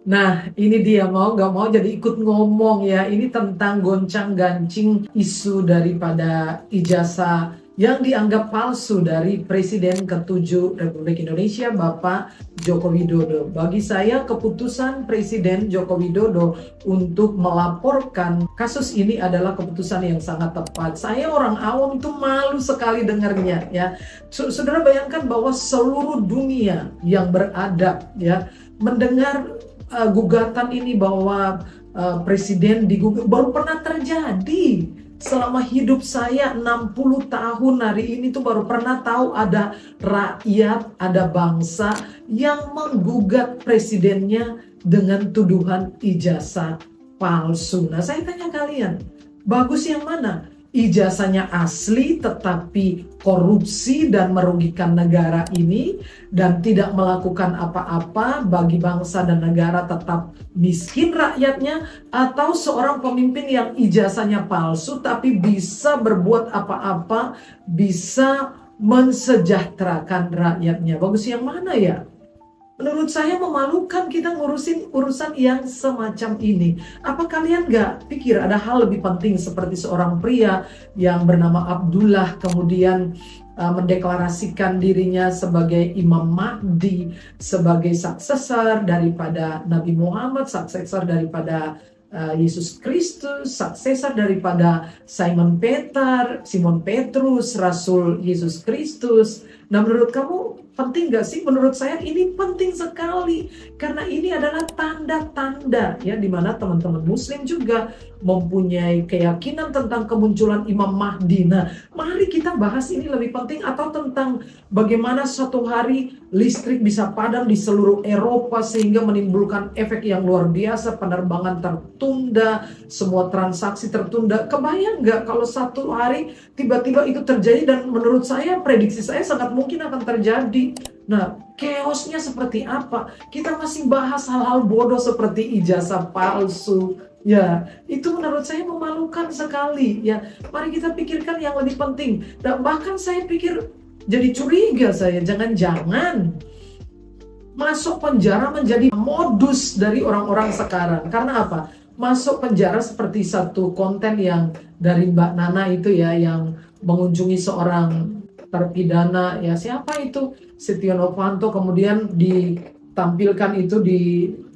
Nah, ini dia mau nggak mau jadi ikut ngomong ya. Ini tentang goncang-gancing isu daripada ijazah yang dianggap palsu dari Presiden ke-7 Republik Indonesia, Bapak Joko Widodo. Bagi saya, keputusan Presiden Joko Widodo untuk melaporkan kasus ini adalah keputusan yang sangat tepat. Saya orang awam itu malu sekali dengarnya ya. Saudara bayangkan bahwa seluruh dunia yang beradab ya mendengar gugatan ini bahwa presiden digugat baru pernah terjadi selama hidup saya 60 tahun hari ini tuh baru pernah tahu ada rakyat, ada bangsa yang menggugat presidennya dengan tuduhan ijazah palsu. Nah, saya tanya kalian, bagus yang mana? Ijazahnya asli tetapi korupsi dan merugikan negara ini dan tidak melakukan apa-apa bagi bangsa dan negara, tetap miskin rakyatnya, atau seorang pemimpin yang ijazahnya palsu tapi bisa berbuat apa-apa, bisa mensejahterakan rakyatnya. Bagus yang mana ya? Menurut saya memalukan kita ngurusin urusan yang semacam ini. Apa kalian gak pikir ada hal lebih penting seperti seorang pria yang bernama Abdullah kemudian mendeklarasikan dirinya sebagai Imam Mahdi, sebagai suksesor daripada Nabi Muhammad, suksesor daripada Yesus Kristus, suksesor daripada Simon Petrus, Rasul Yesus Kristus. Nah, menurut kamu penting gak sih? Menurut saya ini penting sekali karena ini adalah tanda-tanda ya di mana teman-teman Muslim juga mempunyai keyakinan tentang kemunculan Imam Mahdi. Nah, mari kita bahas ini lebih penting, atau tentang bagaimana suatu hari listrik bisa padam di seluruh Eropa sehingga menimbulkan efek yang luar biasa, penerbangan tertunda, semua transaksi tertunda. Kebayang nggak kalau satu hari tiba-tiba itu terjadi? Dan menurut saya, prediksi saya sangat mungkin akan terjadi. Nah, chaosnya seperti apa? Kita masih bahas hal-hal bodoh seperti ijazah palsu. Ya, itu menurut saya memalukan sekali. Ya, mari kita pikirkan yang lebih penting. Dan bahkan saya pikir jadi curiga saya, jangan-jangan masuk penjara menjadi modus dari orang-orang sekarang. Karena apa? Masuk penjara seperti satu konten yang dari Mbak Nana itu ya, yang mengunjungi seorang terpidana ya, siapa itu, Setia Novanto, kemudian ditampilkan itu di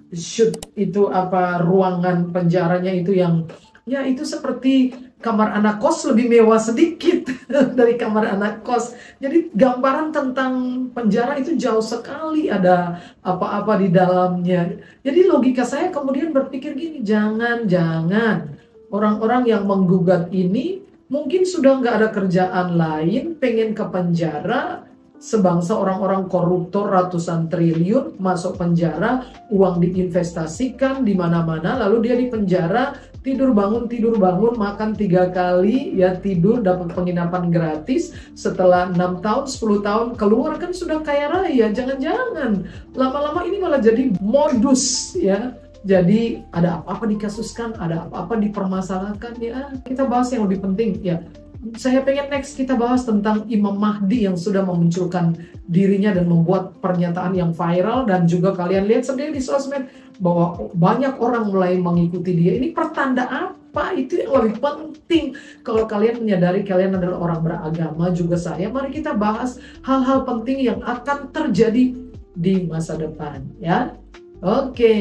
shoot itu apa ruangan penjaranya itu yang ya itu seperti kamar anak kos, lebih mewah sedikit dari kamar anak kos. Jadi gambaran tentang penjara itu jauh sekali, ada apa-apa di dalamnya. Jadi logika saya kemudian berpikir gini, jangan-jangan orang-orang yang menggugat ini mungkin sudah nggak ada kerjaan lain, pengen ke penjara, sebangsa orang-orang koruptor ratusan triliun masuk penjara, uang diinvestasikan di mana-mana, lalu dia di penjara, tidur bangun, makan 3 kali, ya tidur, dapat penginapan gratis, setelah 6 tahun, 10 tahun, keluar kan sudah kaya raya. Jangan-jangan lama-lama ini malah jadi modus ya. Jadi ada apa-apa dikasuskan, ada apa-apa dipermasalahkan ya. Kita bahas yang lebih penting ya. Saya pengen next kita bahas tentang Imam Mahdi yang sudah memunculkan dirinya dan membuat pernyataan yang viral, dan juga kalian lihat sendiri di sosmed bahwa banyak orang mulai mengikuti dia. Ini pertanda apa? Itu yang lebih penting. Kalau kalian menyadari kalian adalah orang beragama juga saya, mari kita bahas hal-hal penting yang akan terjadi di masa depan ya. Oke.